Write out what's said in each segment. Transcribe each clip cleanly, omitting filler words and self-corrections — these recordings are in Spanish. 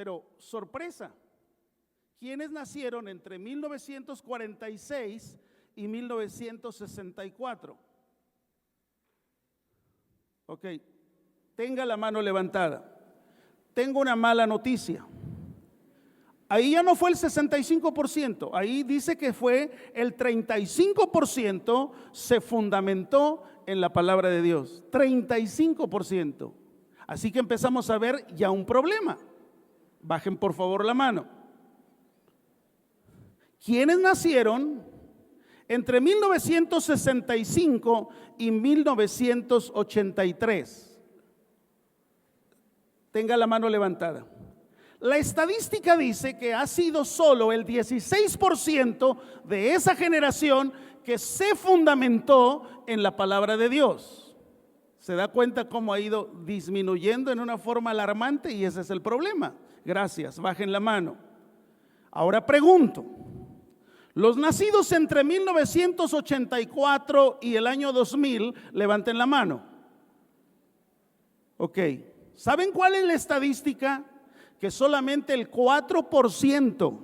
Pero sorpresa, ¿quiénes nacieron entre 1946 y 1964? Ok, tenga la mano levantada. Tengo una mala noticia. Ahí ya no fue el 65%, ahí dice que fue el 35% se fundamentó en la palabra de Dios. 35%. Así que empezamos a ver ya un problema. Bajen por favor la mano. ¿Quiénes nacieron entre 1965 y 1983? Tenga la mano levantada. La estadística dice que ha sido solo el 16% de esa generación que se fundamentó en la palabra de Dios. ¿Se da cuenta cómo ha ido disminuyendo en una forma alarmante? Y ese es el problema. Gracias, bajen la mano. Ahora pregunto, los nacidos entre 1984 y el año 2000, levanten la mano. Ok, ¿saben cuál es la estadística? Que solamente el 4%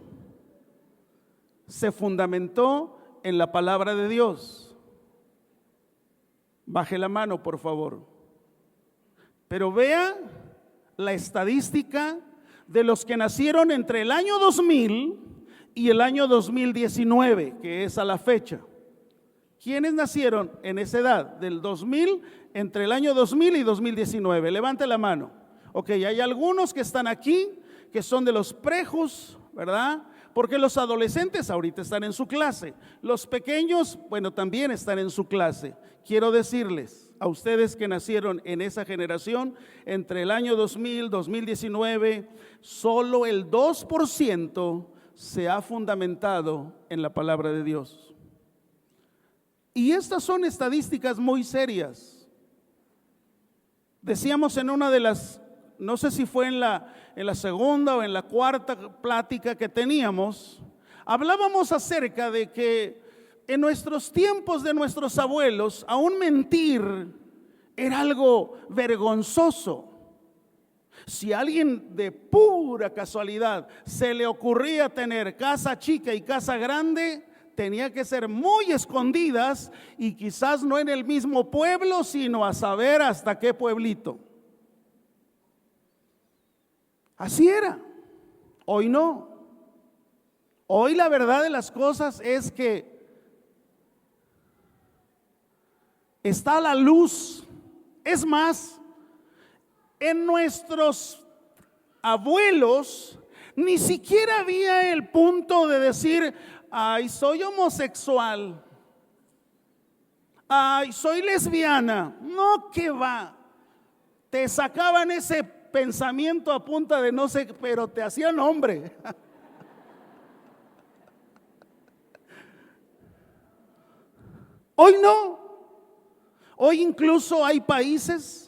se fundamentó en la palabra de Dios. Baje la mano, por favor. Pero vea la estadística de los que nacieron entre el año 2000 y el año 2019, que es a la fecha. ¿Quiénes nacieron en esa edad del 2000, entre el año 2000 y 2019? Levante la mano. Ok, hay algunos que están aquí, que son de los prejos, ¿verdad? Porque los adolescentes ahorita están en su clase. Los pequeños, bueno, también están en su clase. Quiero decirles a ustedes que nacieron en esa generación, entre el año 2000 y 2019, solo el 2% se ha fundamentado en la palabra de Dios. Y estas son estadísticas muy serias. Decíamos en una de las, no sé si fue en la segunda o en la cuarta plática que teníamos, hablábamos acerca de que en nuestros tiempos de nuestros abuelos, aún mentir era algo vergonzoso. Si a alguien de pura casualidad se le ocurría tener casa chica y casa grande, tenía que ser muy escondidas y quizás no en el mismo pueblo, sino a saber hasta qué pueblito. Así era. Hoy no. Hoy la verdad de las cosas es que está a la luz. Es más, en nuestros abuelos ni siquiera había el punto de decir: ay, soy homosexual, ay, soy lesbiana. No, que va. Te sacaban ese pensamiento a punta de no sé, pero te hacían hombre. Hoy no. Hoy incluso hay países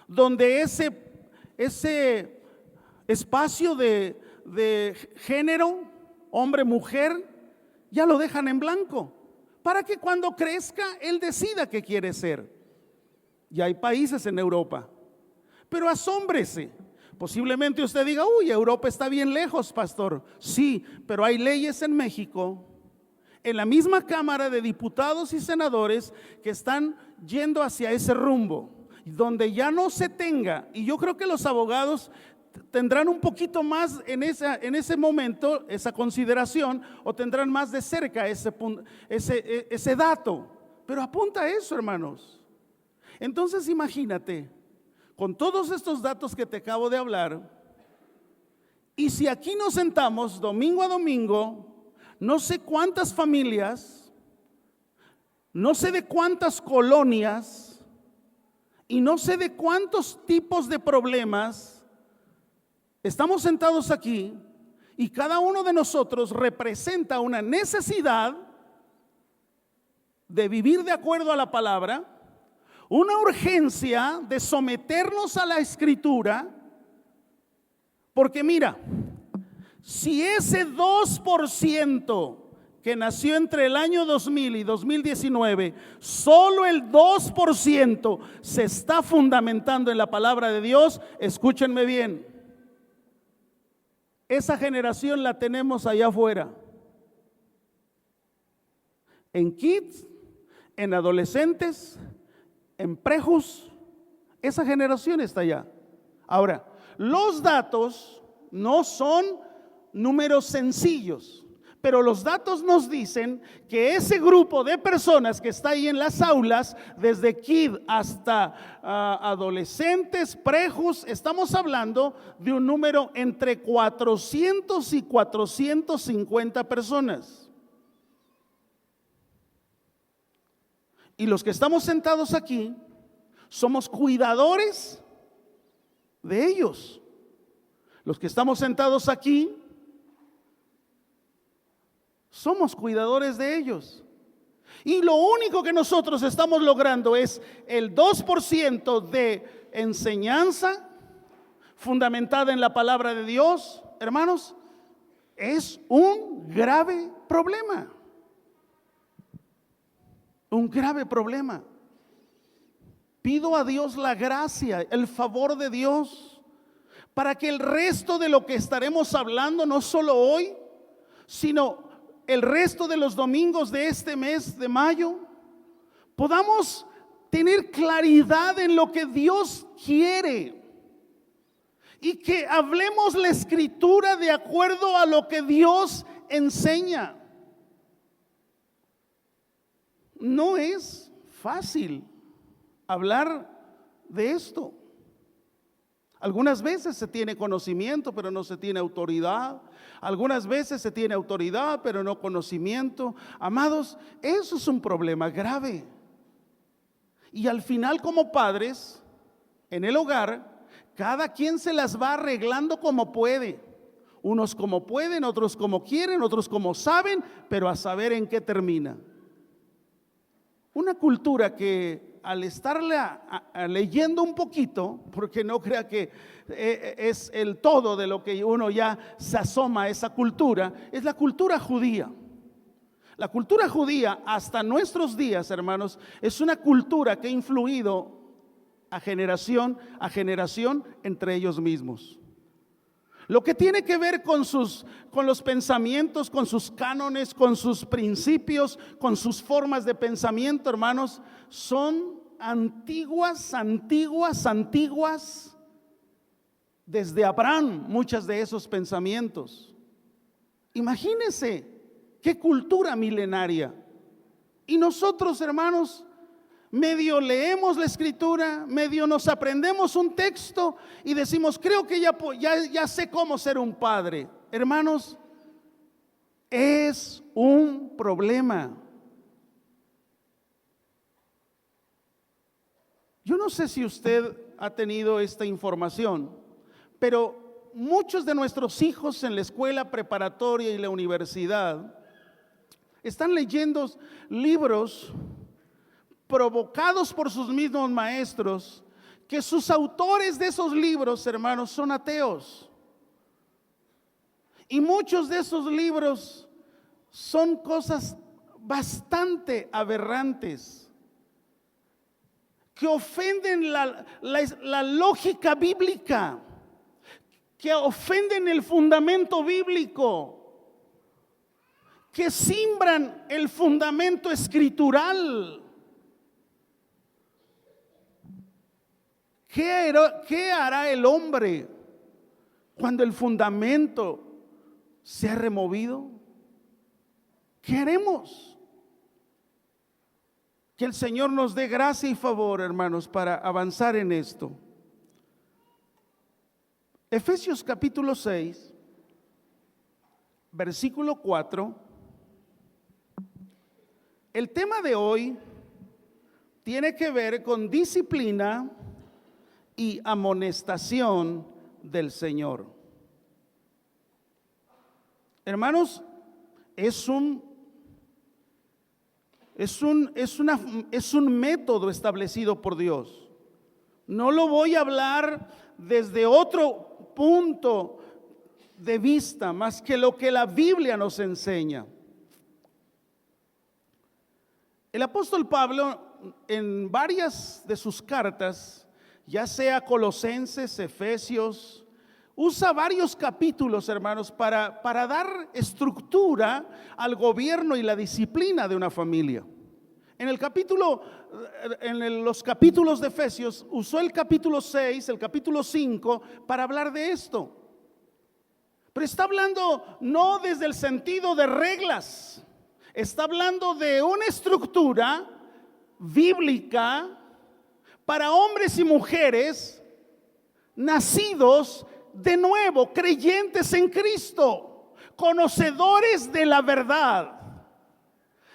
donde ese espacio de género, hombre-mujer, ya lo dejan en blanco, para que cuando crezca él decida qué quiere ser. Y hay países en Europa. Pero asómbrese, posiblemente usted diga: uy, Europa está bien lejos, pastor. Sí, pero hay leyes en México, en la misma Cámara de Diputados y Senadores, que están yendo hacia ese rumbo, donde ya no se tenga, y yo creo que los abogados tendrán un poquito más en ese momento, esa consideración, o tendrán más de cerca ese dato. Pero apunta a eso, hermanos. Entonces imagínate, con todos estos datos que te acabo de hablar, y si aquí nos sentamos domingo a domingo, no sé cuántas familias, no sé de cuántas colonias, y no sé de cuántos tipos de problemas, estamos sentados aquí, y cada uno de nosotros representa una necesidad de vivir de acuerdo a la palabra, una urgencia de someternos a la Escritura, porque mira, si ese 2% que nació entre el año 2000 y 2019, solo el 2% se está fundamentando en la palabra de Dios, escúchenme bien, Esa generación la tenemos allá afuera, en kids, en adolescentes, en prejos. Esa generación está allá. Ahora, los datos no son números sencillos, pero los datos nos dicen que ese grupo de personas que está ahí en las aulas, desde kid hasta adolescentes, prejos, estamos hablando de un número entre 400 y 450 personas. Y los que estamos sentados aquí somos cuidadores de ellos. Los que estamos sentados aquí somos cuidadores de ellos. Y lo único que nosotros estamos logrando es el 2% de enseñanza fundamentada en la palabra de Dios. Hermanos, es un grave problema. Un grave problema. Pido a Dios la gracia, el favor de Dios, para que el resto de lo que estaremos hablando, no solo hoy, sino el resto de los domingos de este mes de mayo, podamos tener claridad en lo que Dios quiere y que hablemos la escritura de acuerdo a lo que Dios enseña. No es fácil hablar de esto. Algunas veces se tiene conocimiento, pero no se tiene autoridad. Algunas veces se tiene autoridad, pero no conocimiento. Amados, eso es un problema grave. Y al final, como padres, en el hogar, cada quien se las va arreglando como puede. Unos como pueden, otros como quieren, otros como saben, pero a saber en qué termina. Una cultura que al estarla leyendo un poquito, porque no crea que es el todo de lo que uno ya se asoma a esa cultura, es la cultura judía. La cultura judía hasta nuestros días, hermanos, es una cultura que ha influido a generación entre ellos mismos. Lo que tiene que ver con los pensamientos, con sus cánones, con sus principios, con sus formas de pensamiento, hermanos, son antiguas, desde Abraham, muchas de esos pensamientos. Imagínense qué cultura milenaria. Y nosotros, hermanos, medio leemos la escritura, medio nos aprendemos un texto y decimos, creo que ya sé cómo ser un padre. Hermanos, es un problema. Yo no sé si usted ha tenido esta información, pero muchos de nuestros hijos en la escuela preparatoria y la universidad están leyendo libros provocados por sus mismos maestros, que sus autores de esos libros, hermanos, son ateos. Y muchos de esos libros son cosas bastante aberrantes, que ofenden la lógica bíblica, que ofenden el fundamento bíblico, que simbran el fundamento escritural. ¿Qué hará el hombre cuando el fundamento se ha removido? ¿Qué haremos? Que el Señor nos dé gracia y favor, hermanos, para avanzar en esto. Efesios capítulo 6, versículo 4. El tema de hoy tiene que ver con disciplina y amonestación del Señor. Hermanos, es un método establecido por Dios. No lo voy a hablar desde otro punto de vista más que lo que la Biblia nos enseña. El apóstol Pablo, en varias de sus cartas, ya sea Colosenses, Efesios usa varios capítulos, hermanos, para dar estructura al gobierno y la disciplina de una familia. En los capítulos de Efesios, usó el capítulo 6, el capítulo 5, para hablar de esto. Pero está hablando no desde el sentido de reglas, está hablando de una estructura bíblica para hombres y mujeres nacidos de nuevo, creyentes en Cristo, conocedores de la verdad,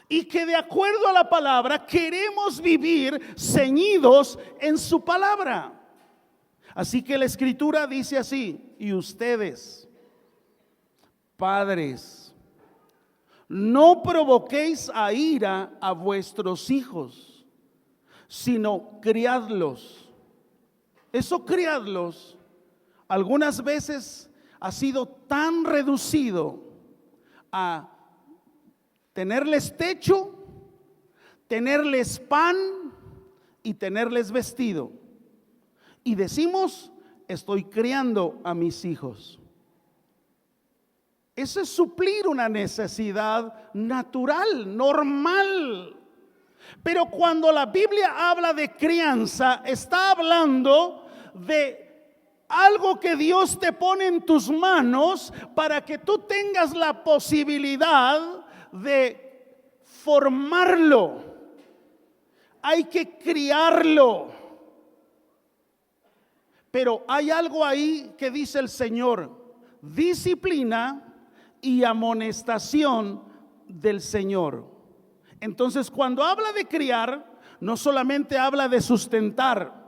y que de acuerdo a la palabra queremos vivir ceñidos en su palabra. Así que la escritura dice así: y ustedes, padres, no provoquéis a ira a vuestros hijos, sino criadlos. Eso, criadlos, algunas veces ha sido tan reducido a tenerles techo, tenerles pan y tenerles vestido. Y decimos: estoy criando a mis hijos. Eso es suplir una necesidad natural, normal. Pero cuando la Biblia habla de crianza, está hablando de algo que Dios te pone en tus manos para que tú tengas la posibilidad de formarlo. Hay que criarlo. Pero hay algo ahí que dice el Señor: disciplina y amonestación del Señor. Entonces, cuando habla de criar, no solamente habla de sustentar,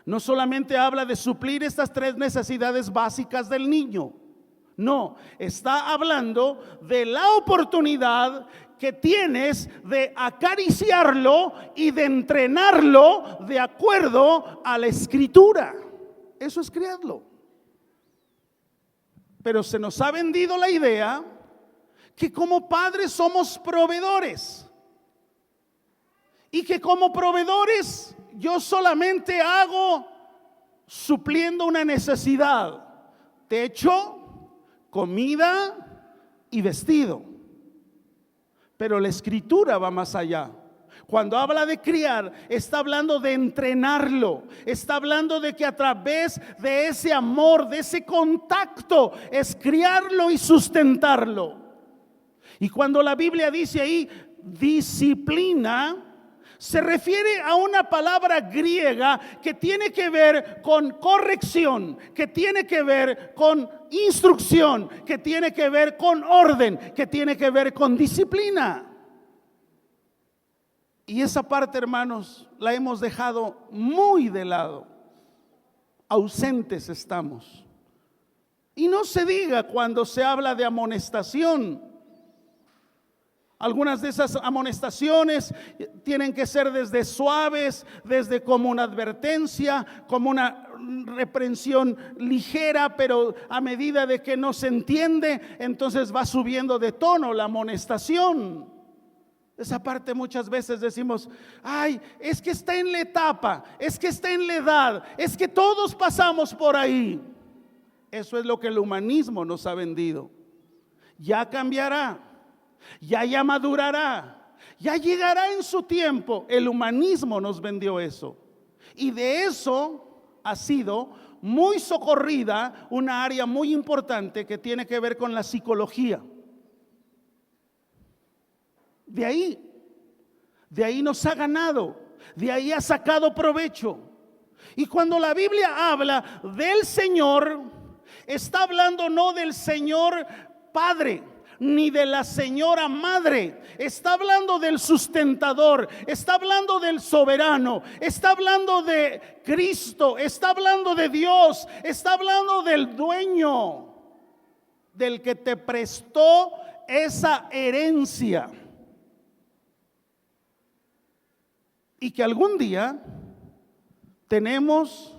no solamente habla de suplir estas tres necesidades básicas del niño. No, está hablando de la oportunidad que tienes de acariciarlo y de entrenarlo de acuerdo a la escritura. Eso es criarlo. Pero se nos ha vendido la idea que como padres somos proveedores, y que como proveedores yo solamente hago supliendo una necesidad: techo, comida y vestido. Pero la escritura va más allá. Cuando habla de criar, está hablando de entrenarlo, está hablando de que a través de ese amor, de ese contacto, es criarlo y sustentarlo. Y cuando la Biblia dice ahí disciplina, se refiere a una palabra griega que tiene que ver con corrección, que tiene que ver con instrucción, que tiene que ver con orden, que tiene que ver con disciplina. Y esa parte, hermanos, la hemos dejado muy de lado. Ausentes estamos. Y no se diga cuando se habla de amonestación. Algunas de esas amonestaciones tienen que ser desde suaves, desde como una advertencia, como una reprensión ligera, pero a medida de que no se entiende, entonces va subiendo de tono la amonestación. Esa parte muchas veces decimos: ay, es que está en la etapa, es que está en la edad, es que todos pasamos por ahí. Eso es lo que el humanismo nos ha vendido. Ya cambiará, ya madurará, ya llegará en su tiempo. El humanismo nos vendió eso, y de eso ha sido muy socorrida una área muy importante que tiene que ver con la psicología. De ahí nos ha ganado, de ahí ha sacado provecho. Y cuando la Biblia habla del Señor, está hablando no del Señor Padre, ni de la señora madre. Está hablando del sustentador, está hablando del soberano, está hablando de Cristo, está hablando de Dios, está hablando del dueño, del que te prestó esa herencia. Y que algún día tenemos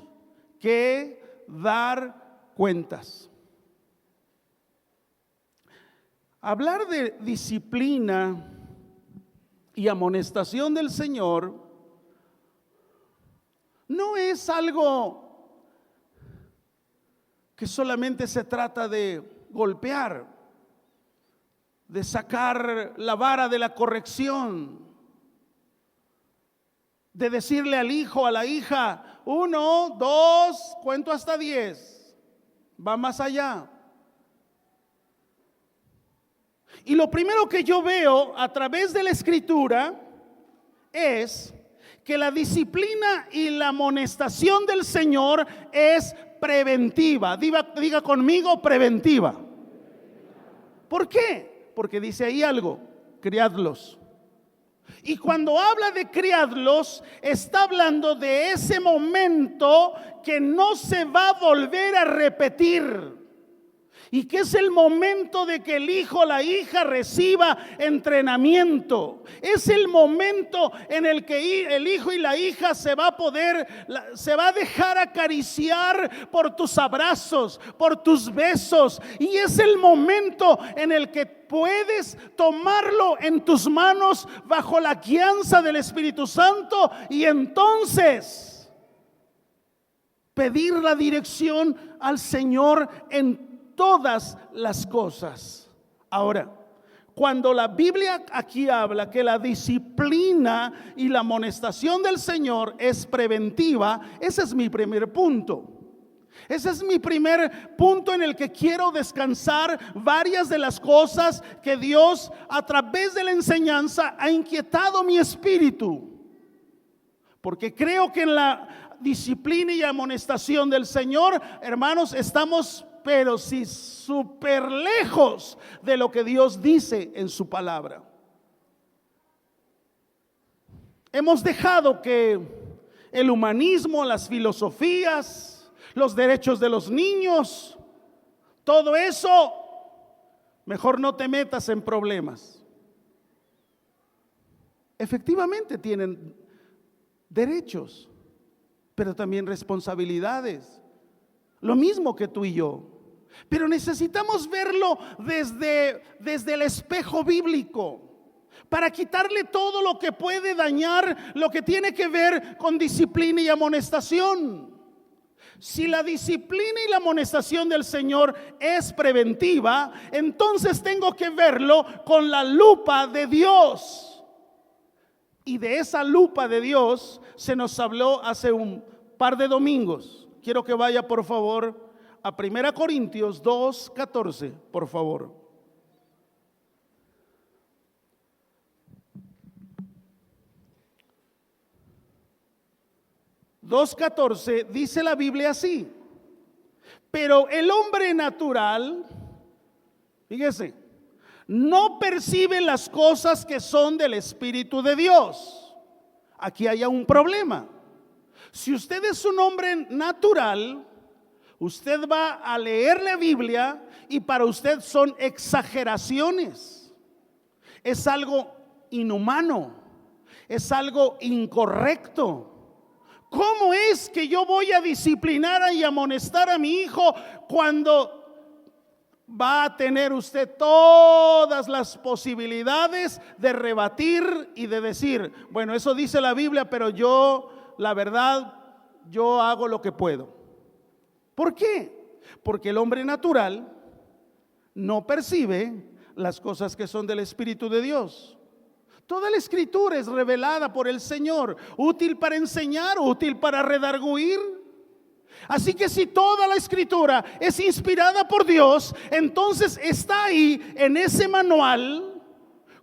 que dar cuentas. Hablar de disciplina y amonestación del Señor no es algo que solamente se trata de golpear, de sacar la vara de la corrección, de decirle al hijo, a la hija, 1, 2, cuento hasta 10, va más allá. Y lo primero que yo veo a través de la Escritura es que la disciplina y la amonestación del Señor es preventiva. Diga conmigo, preventiva. ¿Por qué? Porque dice ahí algo, criadlos. Y cuando habla de criadlos, está hablando de ese momento que no se va a volver a repetir. Y que es el momento de que el hijo o la hija reciba entrenamiento. Es el momento en el que el hijo y la hija se va a dejar acariciar por tus abrazos, por tus besos. Y es el momento en el que puedes tomarlo en tus manos bajo la guianza del Espíritu Santo y entonces pedir la dirección al Señor en todas las cosas. Ahora, cuando la Biblia aquí habla que la disciplina y la amonestación del Señor es preventiva, ese es mi primer punto. Ese es mi primer punto en el que quiero descansar varias de las cosas que Dios a través de la enseñanza ha inquietado mi espíritu. Porque creo que en la disciplina y amonestación del Señor, hermanos, estamos pero sí súper lejos de lo que Dios dice en su palabra. Hemos dejado que el humanismo, las filosofías, los derechos de los niños, todo eso, mejor no te metas en problemas. Efectivamente tienen derechos, pero también responsabilidades, lo mismo que tú y yo. Pero necesitamos verlo desde el espejo bíblico, para quitarle todo lo que puede dañar lo que tiene que ver con disciplina y amonestación. Si la disciplina y la amonestación del Señor es preventiva, entonces tengo que verlo con la lupa de Dios. Y de esa lupa de Dios se nos habló hace un par de domingos. Quiero que vaya por favor a 1 Corintios 2:14, por favor. Dice la Biblia así: pero el hombre natural, fíjese, no percibe las cosas que son del Espíritu de Dios. Aquí hay un problema. Si usted es un hombre natural, usted va a leer la Biblia y para usted son exageraciones. Es algo inhumano, es algo incorrecto. ¿Cómo es que yo voy a disciplinar y amonestar a mi hijo cuando va a tener usted todas las posibilidades de rebatir y de decir, bueno, eso dice la Biblia, pero yo, la verdad, yo hago lo que puedo? ¿Por qué? Porque el hombre natural no percibe las cosas que son del Espíritu de Dios. Toda la Escritura es revelada por el Señor, útil para enseñar, útil para redarguir. Así que si toda la Escritura es inspirada por Dios, entonces está ahí en ese manual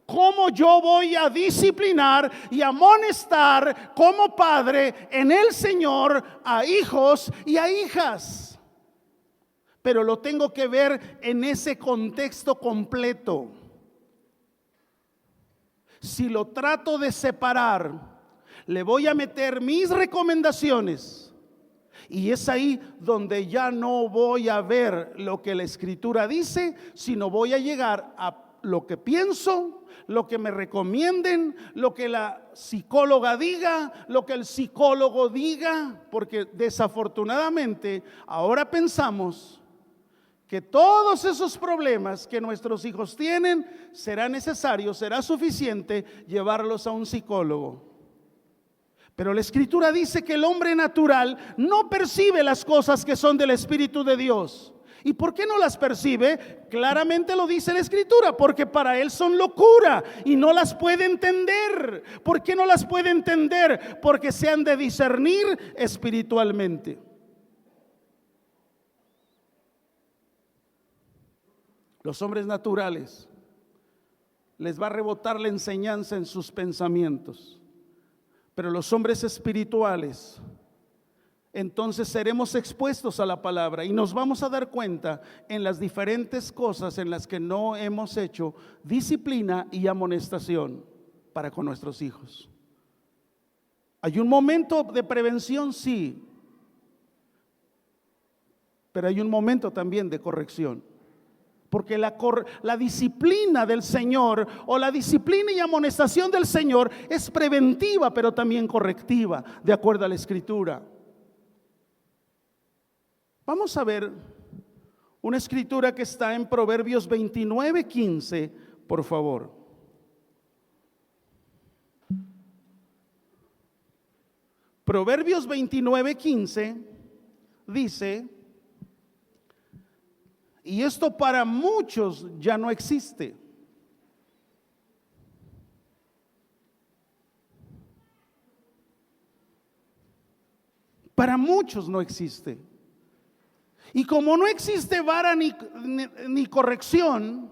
cómo yo voy a disciplinar y amonestar como padre en el Señor a hijos y a hijas. Pero lo tengo que ver en ese contexto completo. Si lo trato de separar, le voy a meter mis recomendaciones. Y es ahí donde ya no voy a ver lo que la Escritura dice, sino voy a llegar a lo que pienso, lo que me recomienden, lo que la psicóloga diga, lo que el psicólogo diga, porque desafortunadamente ahora pensamos que todos esos problemas que nuestros hijos tienen será necesario, será suficiente llevarlos a un psicólogo. Pero la Escritura dice que el hombre natural no percibe las cosas que son del Espíritu de Dios. ¿Y por qué no las percibe? Claramente lo dice la Escritura, porque para él son locura y no las puede entender. ¿Por qué no las puede entender? Porque se han de discernir espiritualmente. Los hombres naturales les va a rebotar la enseñanza en sus pensamientos, pero los hombres espirituales, entonces seremos expuestos a la palabra y nos vamos a dar cuenta en las diferentes cosas en las que no hemos hecho disciplina y amonestación para con nuestros hijos. Hay un momento de prevención, sí, pero hay un momento también de corrección. Porque la disciplina del Señor o la disciplina y amonestación del Señor es preventiva, pero también correctiva, de acuerdo a la Escritura. Vamos a ver una escritura que está en Proverbios 29:15, por favor. Proverbios 29:15 dice: y esto para muchos ya no existe. Para muchos no existe. Y como no existe vara ni corrección,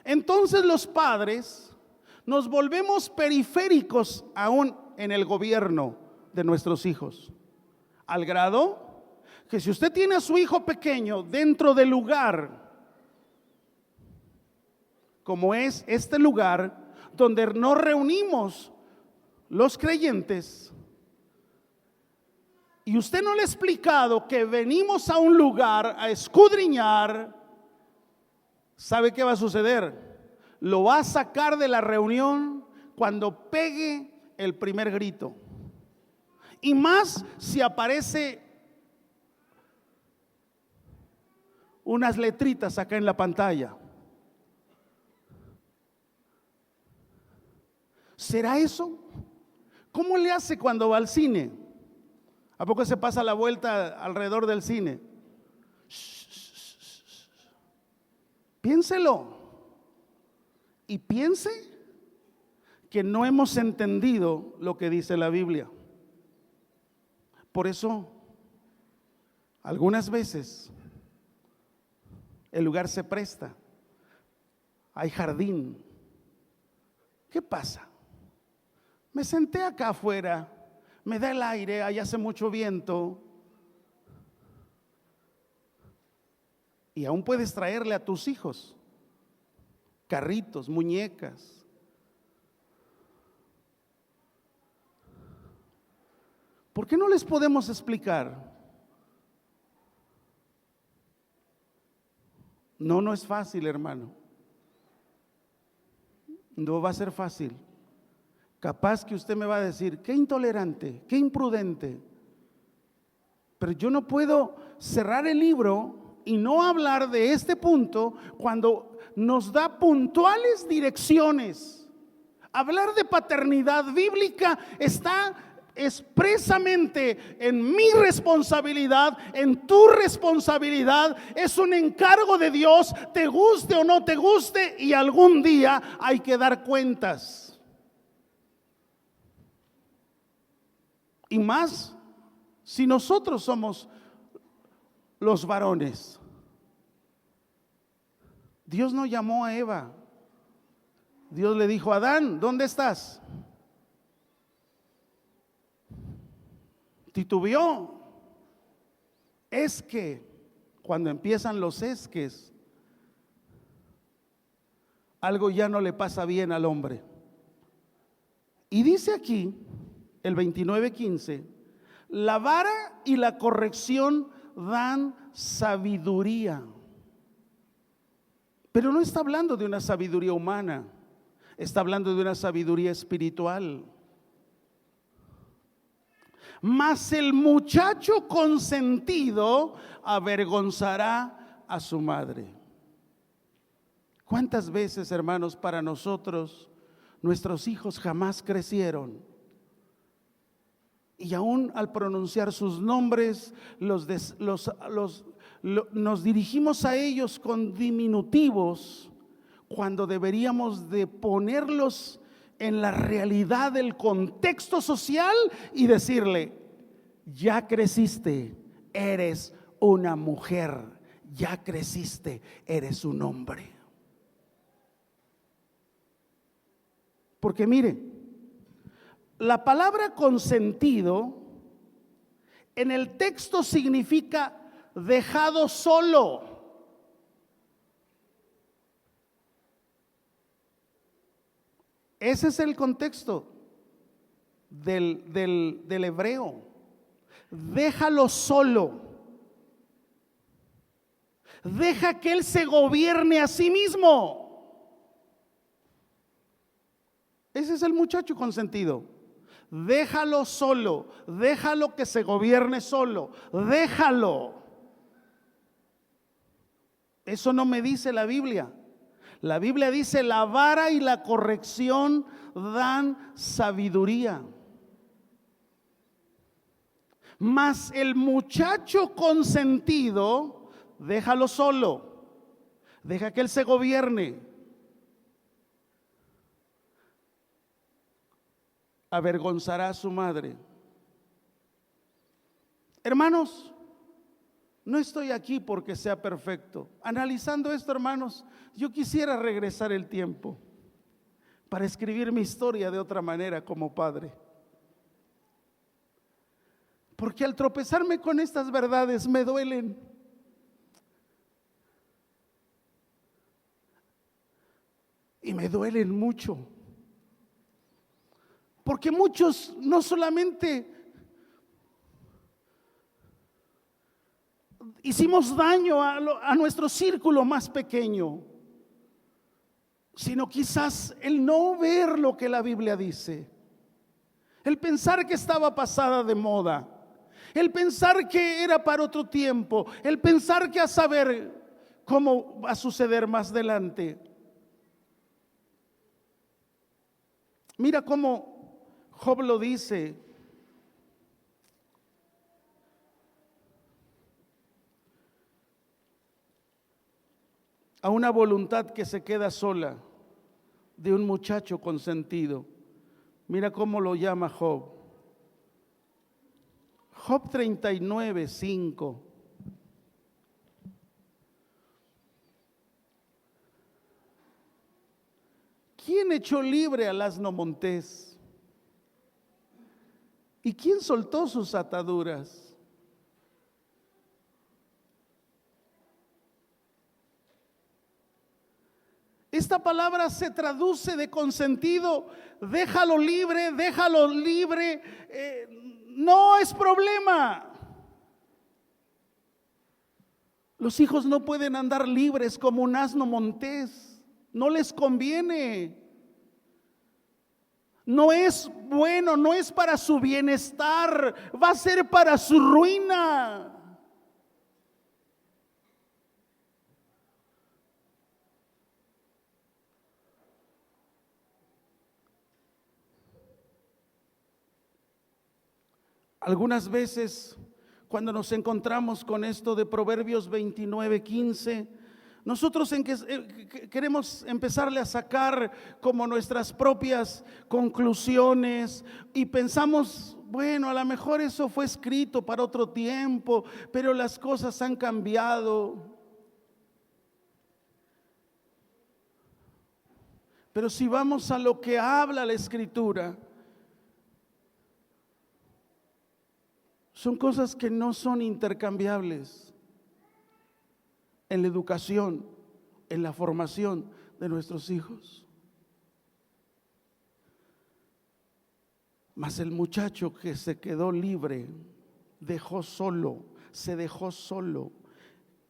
entonces los padres nos volvemos periféricos aún en el gobierno de nuestros hijos. Al grado que si usted tiene a su hijo pequeño dentro del lugar, como es este lugar donde nos reunimos los creyentes, y usted no le ha explicado que venimos a un lugar a escudriñar, ¿sabe qué va a suceder? Lo va a sacar de la reunión cuando pegue el primer grito. Y más si aparece unas letritas acá en la pantalla. ¿Será eso? ¿Cómo le hace cuando va al cine? ¿A poco se pasa la vuelta alrededor del cine? Piénselo. Y piense que no hemos entendido lo que dice la Biblia. Por eso, algunas veces el lugar se presta, hay jardín. ¿Qué pasa? Me senté acá afuera, me da el aire, ahí hace mucho viento, y aún puedes traerle a tus hijos carritos, muñecas. ¿Por qué no les podemos explicar? No es fácil, hermano. No va a ser fácil. Capaz que usted me va a decir, qué intolerante, qué imprudente. Pero yo no puedo cerrar el libro y no hablar de este punto cuando nos da puntuales direcciones. Hablar de paternidad bíblica está expresamente en mi responsabilidad, en tu responsabilidad. Es un encargo de Dios, te guste o no te guste, y algún día hay que dar cuentas. Y más si nosotros somos los varones. Dios no llamó a Eva. Dios le dijo: Adán, ¿dónde estás? Titubeó. Es que cuando empiezan los esques, algo ya no le pasa bien al hombre. Y dice aquí el 29:15, la vara y la corrección dan sabiduría. Pero no está hablando de una sabiduría humana, está hablando de una sabiduría espiritual. Mas el muchacho consentido avergonzará a su madre. ¿Cuántas veces, hermanos, para nosotros nuestros hijos jamás crecieron? Y aún al pronunciar sus nombres, nos dirigimos a ellos con diminutivos, cuando deberíamos de ponerlos en la realidad del contexto social y decirle: ya creciste, eres una mujer; ya creciste, eres un hombre. Porque mire, la palabra consentido en el texto significa dejado solo. Ese es el contexto del hebreo. Déjalo solo. Deja que él se gobierne a sí mismo. Ese es el muchacho consentido. Déjalo solo, déjalo que se gobierne solo, déjalo. Eso no me dice la Biblia. La Biblia dice: la vara y la corrección dan sabiduría. Mas el muchacho consentido, déjalo solo, deja que él se gobierne. Avergonzará a su madre. Hermanos, no estoy aquí porque sea perfecto. Analizando esto, hermanos, yo quisiera regresar el tiempo para escribir mi historia de otra manera como padre. Porque al tropezarme con estas verdades me duelen. Y me duelen mucho. Porque muchos no solamente hicimos daño a nuestro círculo más pequeño, sino quizás el no ver lo que la Biblia dice, el pensar que estaba pasada de moda, el pensar que era para otro tiempo, el pensar que a saber cómo va a suceder más adelante. Mira cómo Job lo dice. A una voluntad que se queda sola de un muchacho consentido. Mira cómo lo llama Job. Job 39:5. ¿Quién echó libre al asno montés? ¿Y quién soltó sus ataduras? Esta palabra se traduce de consentido: déjalo libre, no es problema. Los hijos no pueden andar libres como un asno montés, no les conviene. No es bueno, no es para su bienestar, va a ser para su ruina. Algunas veces, cuando nos encontramos con esto de Proverbios 29:15, nosotros queremos empezarle a sacar como nuestras propias conclusiones y pensamos: bueno, a lo mejor eso fue escrito para otro tiempo, pero las cosas han cambiado. Pero si vamos a lo que habla la Escritura, son cosas que no son intercambiables en la educación, en la formación de nuestros hijos. Mas el muchacho que se quedó libre, se dejó solo,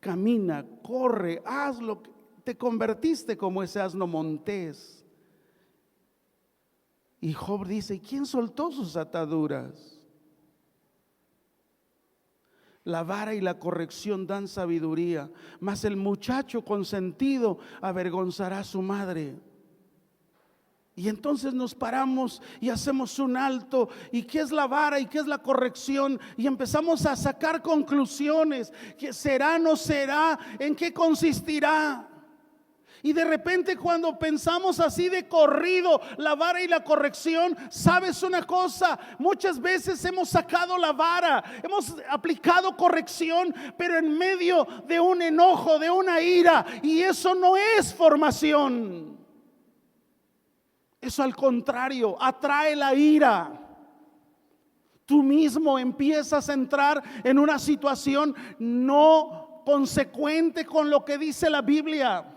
camina, corre, hazlo, te convertiste como ese asno montés. Y Job dice: ¿quién soltó sus ataduras? La vara y la corrección dan sabiduría, mas el muchacho consentido avergonzará a su madre. Y entonces nos paramos y hacemos un alto. ¿Y qué es la vara y qué es la corrección? Y empezamos a sacar conclusiones. ¿Qué será, no será? ¿En qué consistirá? Y de repente, cuando pensamos así de corrido, la vara y la corrección, ¿sabes una cosa? Muchas veces hemos sacado la vara, hemos aplicado corrección, pero en medio de un enojo, de una ira, y eso no es formación. Eso, al contrario, atrae la ira. Tú mismo empiezas a entrar en una situación no consecuente con lo que dice la Biblia.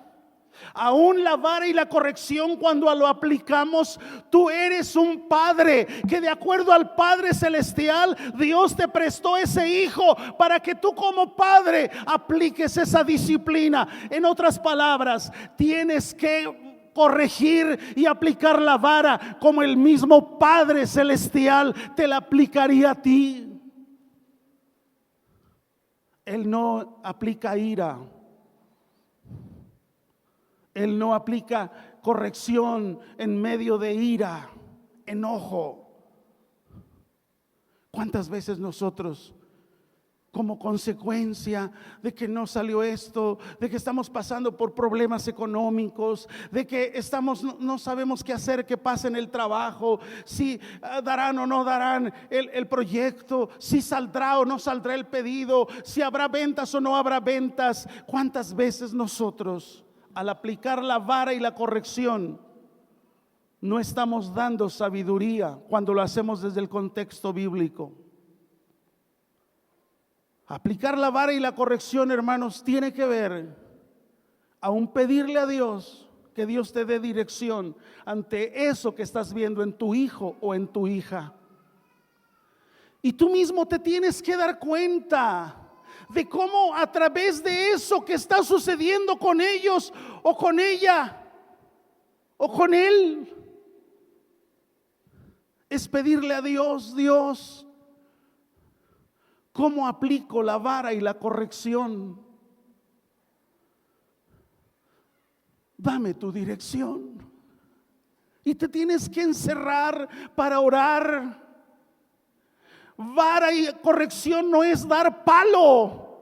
Aún la vara y la corrección, cuando lo aplicamos, tú eres un padre que, de acuerdo al Padre Celestial, Dios te prestó ese hijo para que tú, como padre, apliques esa disciplina. En otras palabras, tienes que corregir y aplicar la vara como el mismo Padre Celestial te la aplicaría a ti. Él no aplica ira. Él no aplica corrección en medio de ira, enojo. ¿Cuántas veces nosotros, como consecuencia de que no salió esto, de que estamos pasando por problemas económicos, de que no sabemos qué hacer, qué pasa en el trabajo, si darán o no darán el proyecto, si saldrá o no saldrá el pedido, si habrá ventas o no habrá ventas? ¿Cuántas veces nosotros, al aplicar la vara y la corrección, no estamos dando sabiduría cuando lo hacemos desde el contexto bíblico? Aplicar la vara y la corrección, hermanos, tiene que ver aún pedirle a Dios que Dios te dé dirección ante eso que estás viendo en tu hijo o en tu hija. Y tú mismo te tienes que dar cuenta de cómo, a través de eso que está sucediendo con ellos o con ella o con él, es pedirle a Dios: Dios, ¿cómo aplico la vara y la corrección? Dame tu dirección. Y te tienes que encerrar para orar. Vara y corrección no es dar palo,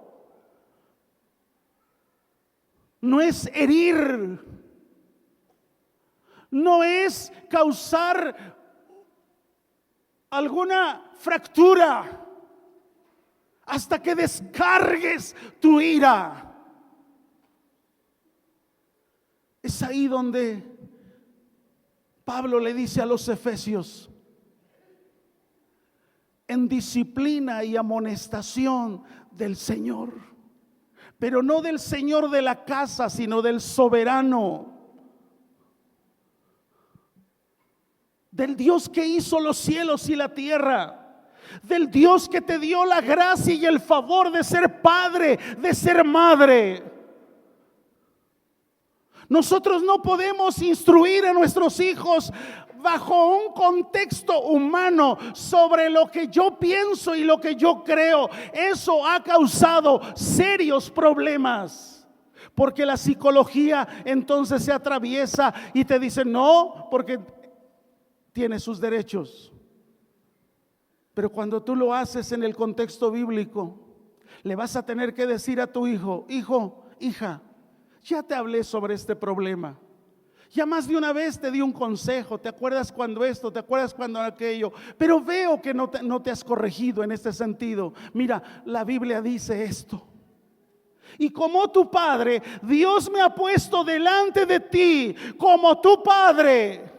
no es herir, no es causar alguna fractura hasta que descargues tu ira. Es ahí donde Pablo le dice a los efesios: en disciplina y amonestación del Señor, pero no del Señor de la casa, sino del soberano, del Dios que hizo los cielos y la tierra, del Dios que te dio la gracia y el favor de ser padre, de ser madre. Nosotros no podemos instruir a nuestros hijos bajo un contexto humano sobre lo que yo pienso y lo que yo creo. Eso ha causado serios problemas, porque la psicología entonces se atraviesa y te dice: no, porque tiene sus derechos. Pero cuando tú lo haces en el contexto bíblico, le vas a tener que decir a tu hijo: hijo, hija, ya te hablé sobre este problema. Ya más de una vez te di un consejo. ¿Te acuerdas cuando esto? ¿Te acuerdas cuando aquello? Pero veo que no te has corregido en este sentido. Mira, la Biblia dice esto. Y como tu padre, Dios me ha puesto delante de ti como tu padre.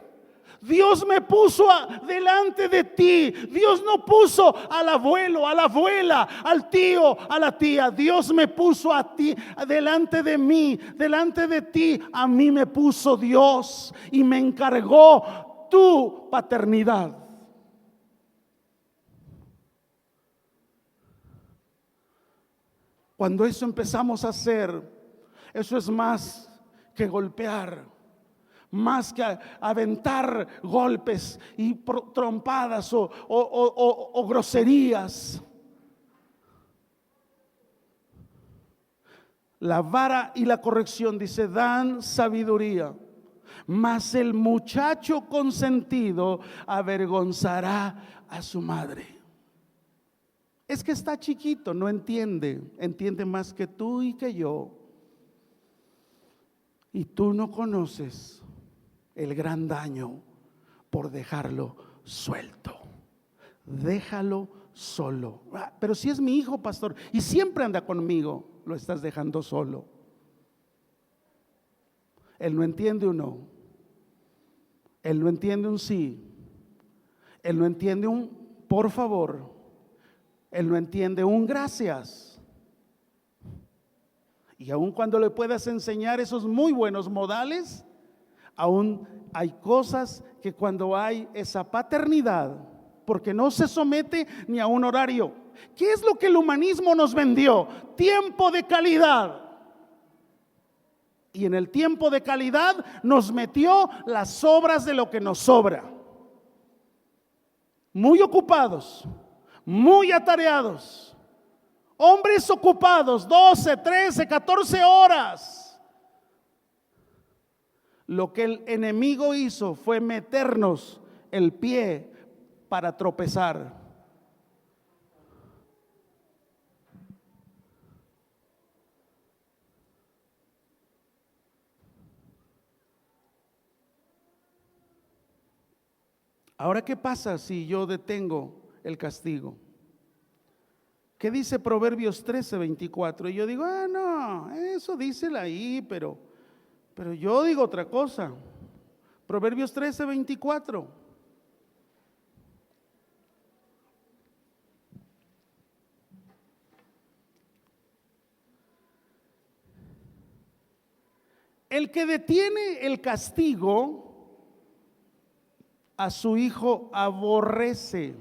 Dios me puso delante de ti. Dios no puso al abuelo, a la abuela, al tío, a la tía. Dios me puso a ti, delante de mí, delante de ti. A mí me puso Dios y me encargó tu paternidad. Cuando eso empezamos a hacer, eso es más que golpear, más que aventar golpes y trompadas o groserías. La vara y la corrección, dice, dan sabiduría. mas el muchacho consentido avergonzará a su madre. Es que está chiquito, no entiende más que tú y que yo. Y tú no conoces el gran daño por dejarlo suelto. Déjalo solo. Pero si es mi hijo, pastor, y siempre anda conmigo, lo estás dejando solo. Él no entiende un no. Él no entiende un sí. Él no entiende un por favor. Él no entiende un gracias. Y aun cuando le puedas enseñar esos muy buenos modales, aún hay cosas que cuando hay esa paternidad, porque no se somete ni a un horario. ¿Qué es lo que el humanismo nos vendió? Tiempo de calidad. Y en el tiempo de calidad nos metió las sobras de lo que nos sobra. Muy ocupados, muy atareados. Hombres ocupados 12, 13, 14 horas. Lo que el enemigo hizo fue meternos el pie para tropezar. Ahora, ¿qué pasa si yo detengo el castigo? ¿Qué dice Proverbios 13:24? Y yo digo, no, eso dísela ahí, pero yo digo otra cosa. Proverbios 13:24. El que detiene el castigo a su hijo aborrece.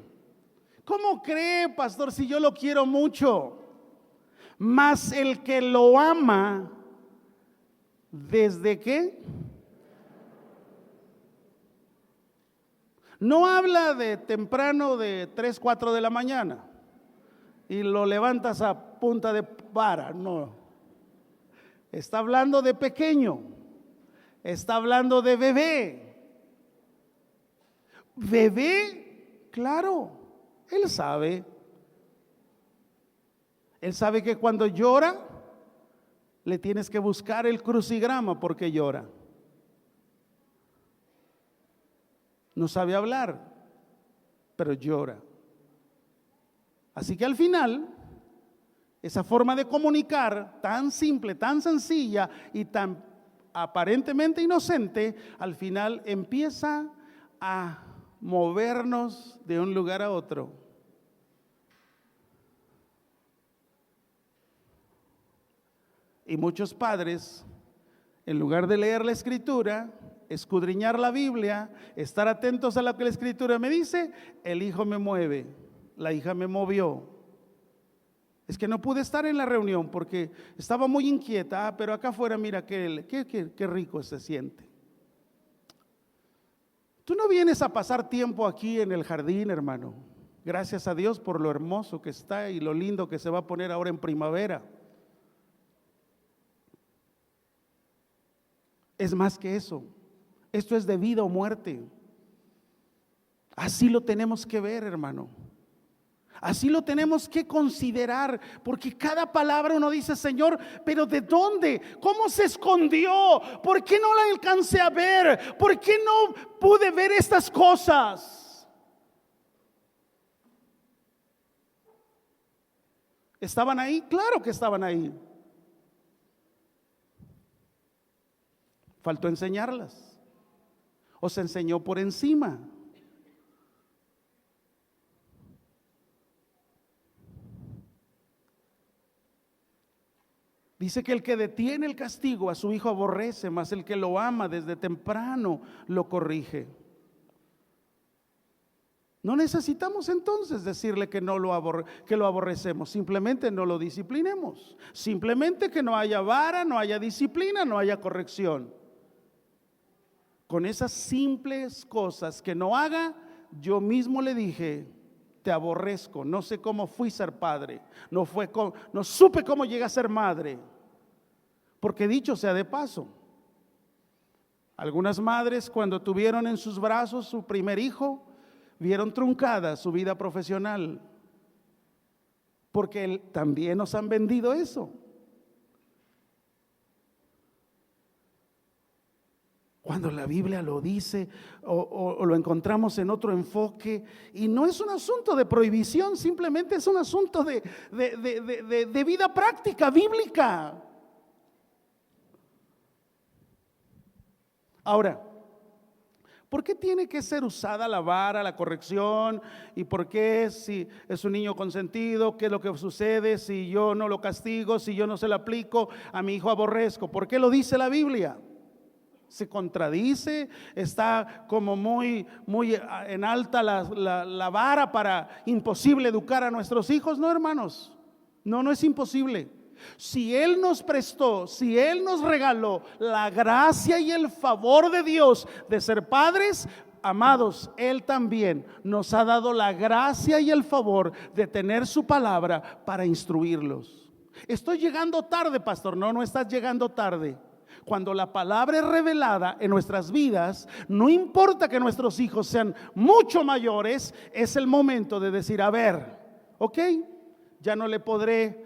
¿Cómo cree, pastor, si yo lo quiero mucho? Mas el que lo ama, ¿desde qué? No habla de temprano, de 3, 4 de la mañana y lo levantas a punta de vara, no. Está hablando de pequeño, está hablando de bebé. Bebé, claro, él sabe que cuando llora le tienes que buscar el crucigrama porque llora. No sabe hablar, pero llora. Así que al final, esa forma de comunicar tan simple, tan sencilla y tan aparentemente inocente, al final empieza a movernos de un lugar a otro. Y muchos padres, en lugar de leer la Escritura, escudriñar la Biblia, estar atentos a lo que la Escritura me dice, el hijo me mueve, la hija me movió. Es que no pude estar en la reunión porque estaba muy inquieta, pero acá afuera mira qué rico se siente. Tú no vienes a pasar tiempo aquí en el jardín, hermano. Gracias a Dios por lo hermoso que está y lo lindo que se va a poner ahora en primavera. Es más que eso. Esto es de vida o muerte. Así lo tenemos que ver, hermano. Así lo tenemos que considerar, porque cada palabra uno dice, Señor, pero ¿de dónde? ¿Cómo se escondió? ¿Por qué no la alcancé a ver? ¿Por qué no pude ver estas cosas? ¿Estaban ahí? Claro que estaban ahí. Faltó enseñarlas. O se enseñó por encima. Dice que el que detiene el castigo a su hijo aborrece, mas el que lo ama desde temprano lo corrige. No necesitamos entonces decirle que que lo aborrecemos, simplemente no lo disciplinemos, simplemente que no haya vara, no haya disciplina, no haya corrección. Con esas simples cosas que no haga, yo mismo le dije, te aborrezco, no sé cómo fui ser padre, no supe cómo llegué a ser madre, porque dicho sea de paso, Algunas madres, cuando tuvieron en sus brazos su primer hijo, vieron truncada su vida profesional, porque también nos han vendido eso. Cuando la Biblia lo dice o lo encontramos en otro enfoque, y no es un asunto de prohibición, simplemente es un asunto de vida práctica, bíblica. Ahora, ¿por qué tiene que ser usada la vara, la corrección? ¿Y por qué, si es un niño consentido, qué es lo que sucede si yo no lo castigo, si yo no se lo aplico, a mi hijo aborrezco? ¿Por qué lo dice la Biblia? ¿Se contradice? ¿Está como muy en alta la vara para imposible educar a nuestros hijos? No, hermanos, no es imposible. Si Él nos prestó, si Él nos regaló la gracia y el favor de Dios de ser padres, amados, Él también nos ha dado la gracia y el favor de tener su palabra para instruirlos. Estoy llegando tarde, pastor. No estás llegando tarde. Cuando la palabra es revelada en nuestras vidas, no importa que nuestros hijos sean mucho mayores, es el momento de decir, a ver, ok, ya no le podré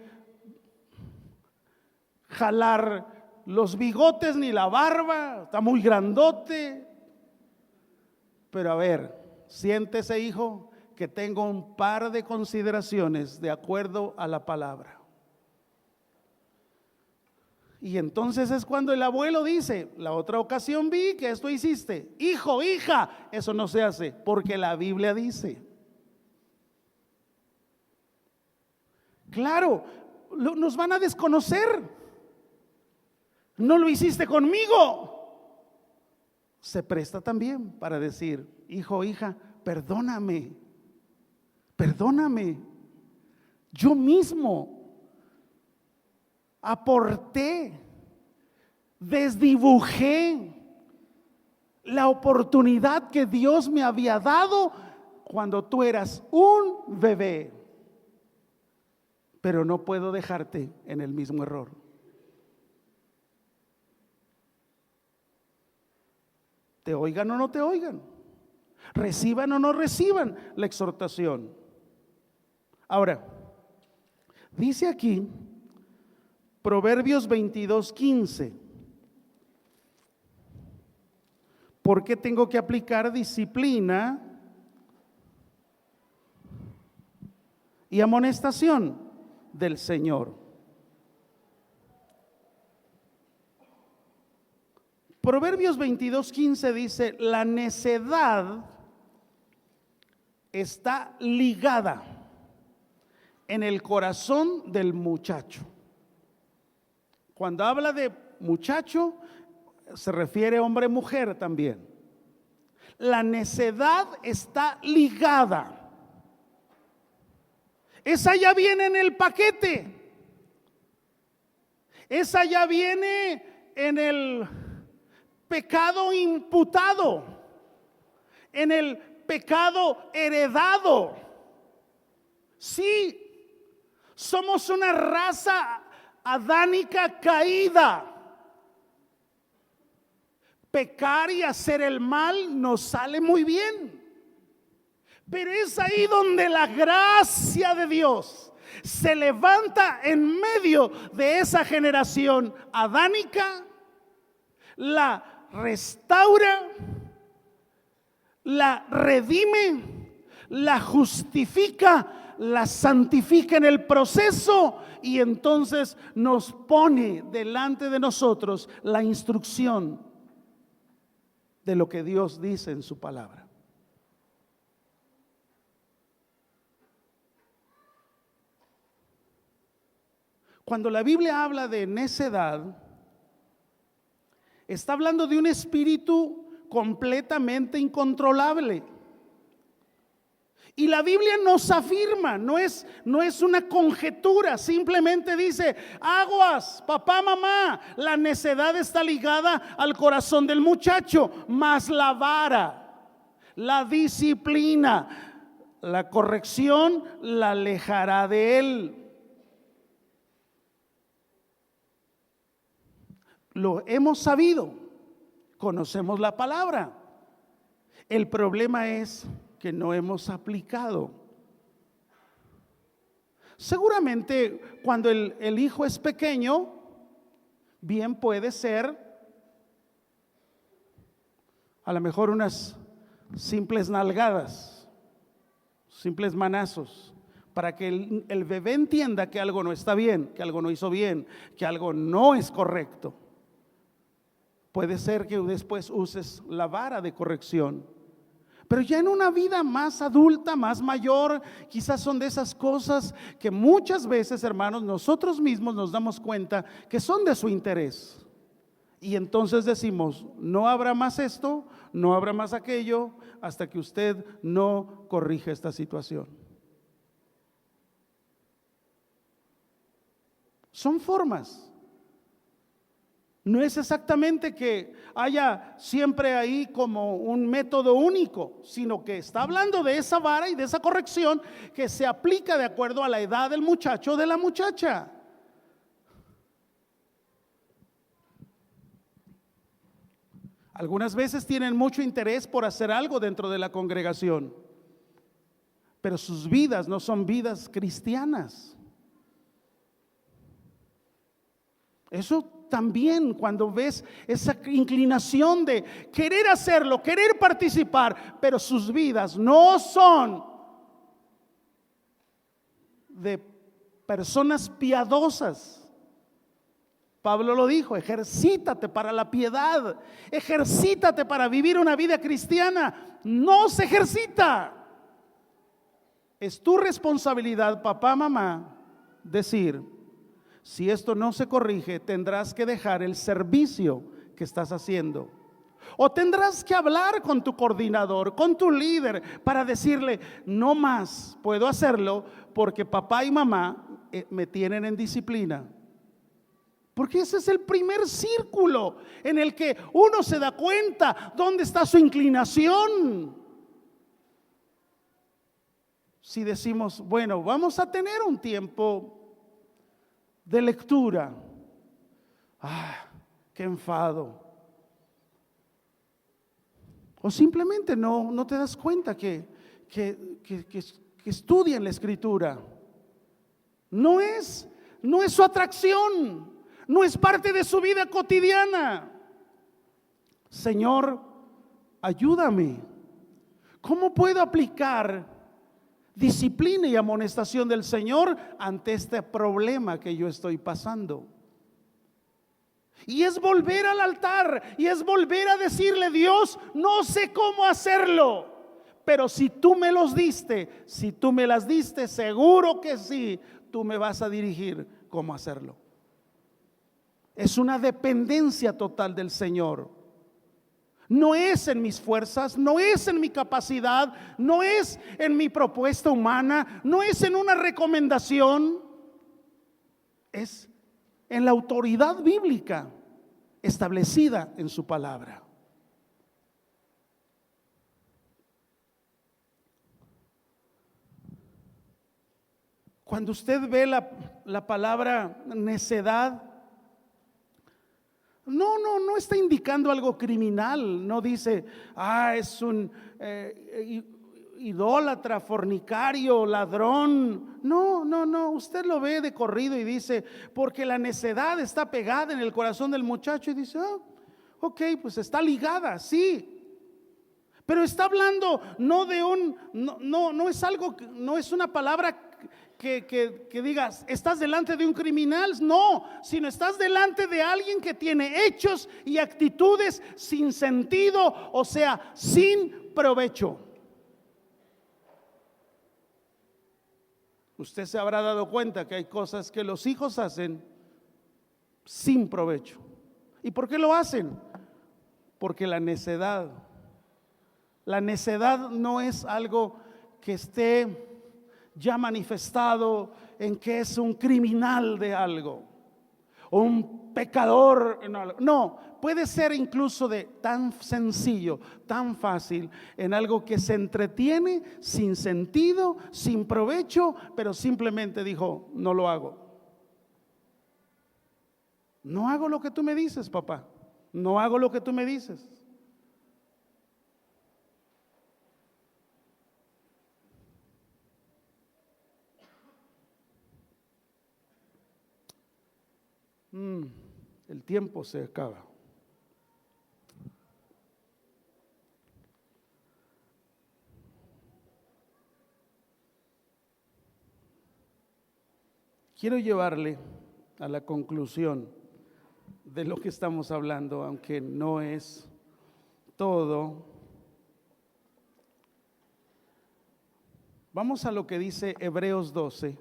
jalar los bigotes ni la barba, está muy grandote, pero a ver, siéntese, hijo, que tengo un par de consideraciones de acuerdo a la palabra. Y entonces es cuando el abuelo dice, la otra ocasión vi que esto hiciste. Hijo, hija, eso no se hace, porque la Biblia dice. Claro, nos van a desconocer. No lo hiciste conmigo. Se presta también para decir, hijo, hija, perdóname. Yo mismo aporté, desdibujé la oportunidad que Dios me había dado cuando tú eras un bebé, pero no puedo dejarte en el mismo error. Te oigan o no te oigan, reciban o no reciban la exhortación. Ahora, dice aquí Proverbios 22:15. ¿Por qué tengo que aplicar disciplina y amonestación del Señor? Proverbios 22:15 dice, la necedad está ligada en el corazón del muchacho. Cuando habla de muchacho, se refiere hombre, mujer también. La necedad está ligada. Esa ya viene en el paquete. Esa ya viene en el pecado imputado, en el pecado heredado. Sí, somos una raza adánica caída. Pecar y hacer el mal nos sale muy bien, pero es ahí donde la gracia de Dios se levanta en medio de esa generación adánica, la restaura, la redime, la justifica, la santifica en el proceso, y entonces nos pone delante de nosotros la instrucción de lo que Dios dice en su palabra. Cuando la Biblia habla de necedad, está hablando de un espíritu completamente incontrolable. Y la Biblia nos afirma, no es una conjetura, simplemente dice, aguas, papá, mamá, la necedad está ligada al corazón del muchacho, mas la vara, la disciplina, la corrección la alejará de él. Lo hemos sabido conocemos la palabra. El problema es que no hemos aplicado. Seguramente cuando el hijo es pequeño, bien puede ser a lo mejor unas simples nalgadas, simples manazos, para que el bebé entienda que algo no está bien, que algo no hizo bien, que algo no es correcto. Puede ser que después uses la vara de corrección. Pero ya en una vida más adulta, más mayor, quizás son de esas cosas que muchas veces, hermanos, nosotros mismos nos damos cuenta que son de su interés. Y entonces decimos, no habrá más esto, no habrá más aquello, hasta que usted no corrija esta situación. Son formas. No es exactamente que haya siempre ahí como un método único, sino que está hablando de esa vara y de esa corrección que se aplica de acuerdo a la edad del muchacho o de la muchacha. Algunas veces tienen mucho interés por hacer algo dentro de la congregación, pero sus vidas no son vidas cristianas. Eso también, cuando ves esa inclinación de querer hacerlo, querer participar, pero sus vidas no son de personas piadosas. Pablo lo dijo, ejercítate para la piedad, ejercítate para vivir una vida cristiana. No se ejercita. Es tu responsabilidad, papá, mamá, decir: si esto no se corrige, tendrás que dejar el servicio que estás haciendo. O tendrás que hablar con tu coordinador, con tu líder, para decirle: no más puedo hacerlo porque papá y mamá me tienen en disciplina. Porque ese es el primer círculo en el que uno se da cuenta dónde está su inclinación. Si decimos, bueno, vamos a tener un tiempo de lectura. Qué enfado. O simplemente no te das cuenta que estudian la escritura. No es su atracción, no es parte de su vida cotidiana. Señor, ayúdame. ¿Cómo puedo aplicar disciplina y amonestación del Señor ante este problema que yo estoy pasando? Y es volver al altar, y es volver a decirle: Dios, no sé cómo hacerlo, pero si tú me los diste, si tú me las diste, seguro que sí, tú me vas a dirigir cómo hacerlo. Es una dependencia total del Señor. No es en mis fuerzas, no es en mi capacidad, no es en mi propuesta humana, no es en una recomendación, es en la autoridad bíblica establecida en su palabra. Cuando usted ve la palabra necedad, no está indicando algo criminal. No dice, es un idólatra, fornicario, ladrón. No, usted lo ve de corrido y dice, porque la necedad está pegada en el corazón del muchacho, y dice, ok, pues está ligada, sí. Pero está hablando no es algo, no es una palabra que digas, estás delante de un criminal, no, sino estás delante de alguien que tiene hechos y actitudes sin sentido, o sea, sin provecho. Usted se habrá dado cuenta que hay cosas que los hijos hacen sin provecho. ¿Y por qué lo hacen? Porque la necedad no es algo que esté ya manifestado en que es un criminal de algo o un pecador en algo. No, puede ser incluso de tan sencillo, tan fácil, en algo que se entretiene sin sentido, sin provecho, pero simplemente dijo, no lo hago. No hago lo que tú me dices, papá. No hago lo que tú me dices. El tiempo se acaba. Quiero llevarle a la conclusión de lo que estamos hablando, aunque no es todo. Vamos a lo que dice Hebreos 12.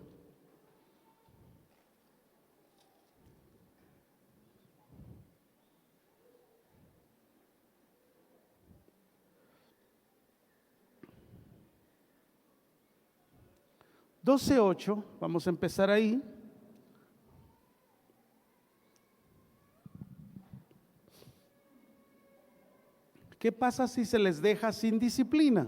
Vamos a empezar ahí. ¿Qué pasa si se les deja sin disciplina?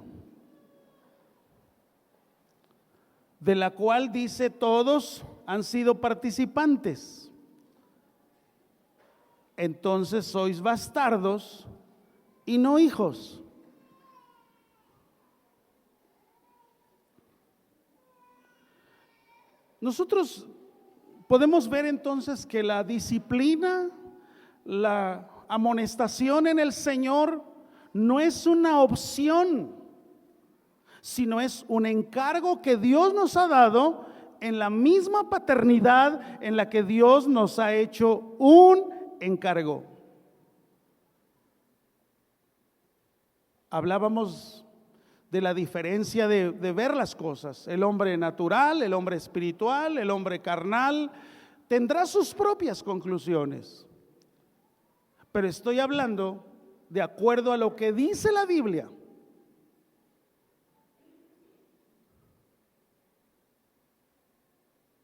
De la cual dice todos han sido participantes. Entonces sois bastardos y no hijos. Nosotros podemos ver entonces que la disciplina, la amonestación en el Señor no es una opción, sino es un encargo que Dios nos ha dado en la misma paternidad en la que Dios nos ha hecho un encargo. Hablábamos de la diferencia de ver las cosas. El hombre natural, el hombre espiritual, el hombre carnal, tendrá sus propias conclusiones. Pero estoy hablando de acuerdo a lo que dice la Biblia.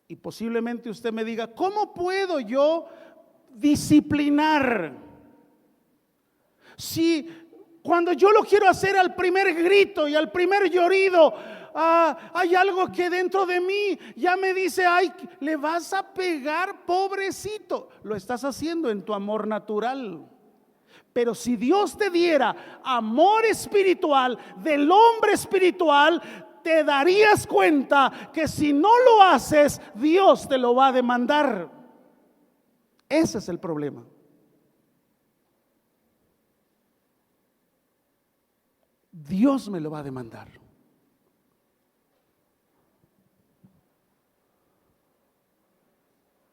Y posiblemente usted me diga, ¿cómo puedo yo disciplinar? Si cuando yo lo quiero hacer al primer grito y al primer llorido, hay algo que dentro de mí ya me dice, ay, le vas a pegar, pobrecito. Lo estás haciendo en tu amor natural. Pero si Dios te diera amor espiritual del hombre espiritual, te darías cuenta que si no lo haces, Dios te lo va a demandar. Ese es el problema. Dios me lo va a demandar.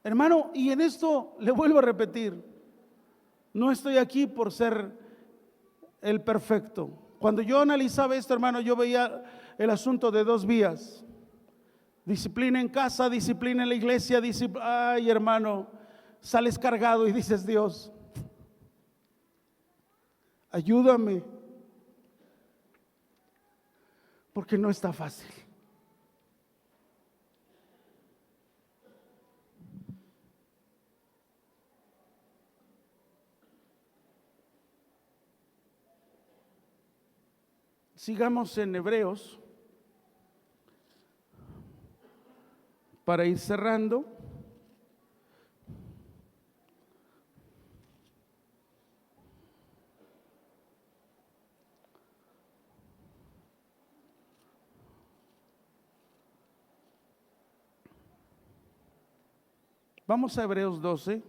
Hermano, y en esto le vuelvo a repetir, no estoy aquí por ser el perfecto. Cuando yo analizaba esto, hermano, yo veía el asunto de dos vías: disciplina en casa, disciplina en la iglesia. Ay, hermano, sales cargado y dices, Dios, ayúdame, porque no está fácil. Sigamos en Hebreos para ir cerrando. Vamos a Hebreos 12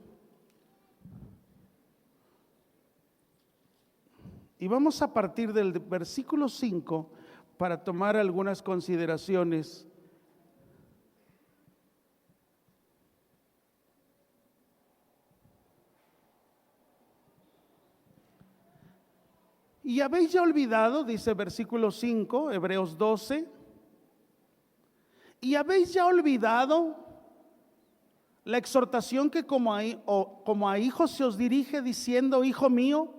y vamos a partir del versículo 5 para tomar algunas consideraciones. Y habéis ya olvidado, dice versículo 5, Hebreos 12, y habéis ya olvidado la exhortación que como a hijos se os dirige, diciendo, hijo mío,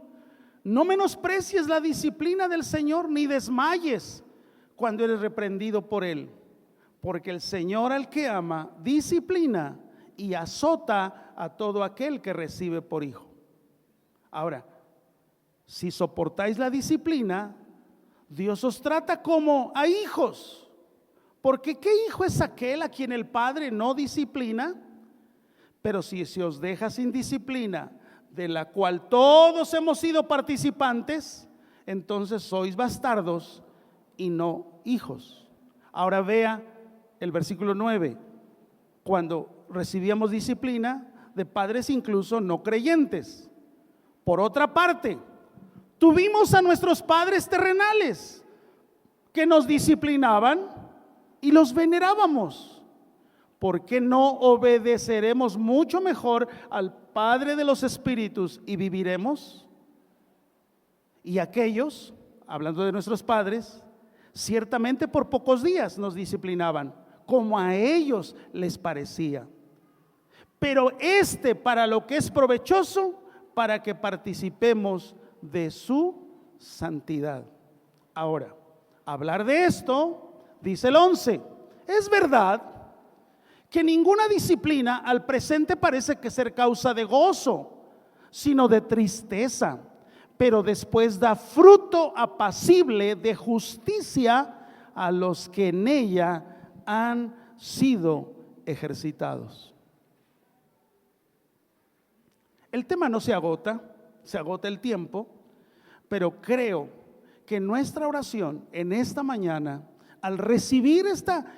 no menosprecies la disciplina del Señor, ni desmayes cuando eres reprendido por Él, porque el Señor al que ama disciplina y azota a todo aquel que recibe por hijo. Ahora, si soportáis la disciplina, Dios os trata como a hijos, porque ¿qué hijo es aquel a quien el padre no disciplina? Pero si se os deja sin disciplina, de la cual todos hemos sido participantes, entonces sois bastardos y no hijos. Ahora vea el versículo 9, cuando recibíamos disciplina de padres incluso no creyentes. Por otra parte, tuvimos a nuestros padres terrenales que nos disciplinaban y los venerábamos. ¿Por qué no obedeceremos mucho mejor al Padre de los Espíritus y viviremos? Y aquellos, hablando de nuestros padres, ciertamente por pocos días nos disciplinaban, como a ellos les parecía. Pero para lo que es provechoso, para que participemos de su santidad. Ahora, hablar de esto, dice el 11, es verdad que ninguna disciplina al presente parece que ser causa de gozo, sino de tristeza, pero después da fruto apacible de justicia a los que en ella han sido ejercitados. El tema no se agota el tiempo, pero creo que nuestra oración en esta mañana, al recibir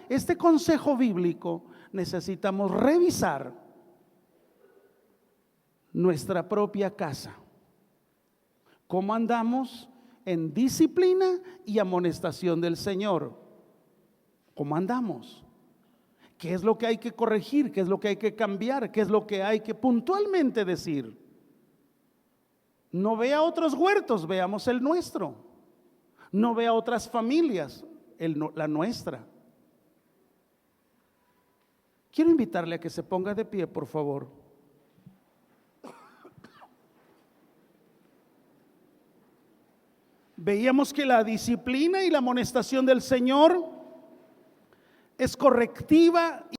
este consejo bíblico, necesitamos revisar nuestra propia casa. ¿Cómo andamos en disciplina y amonestación del Señor? ¿Cómo andamos? ¿Qué es lo que hay que corregir? ¿Qué es lo que hay que cambiar? ¿Qué es lo que hay que puntualmente decir? No vea otros huertos, veamos el nuestro. No vea otras familias, la nuestra. Quiero invitarle a que se ponga de pie, por favor. Veíamos que la disciplina y la amonestación del Señor es correctiva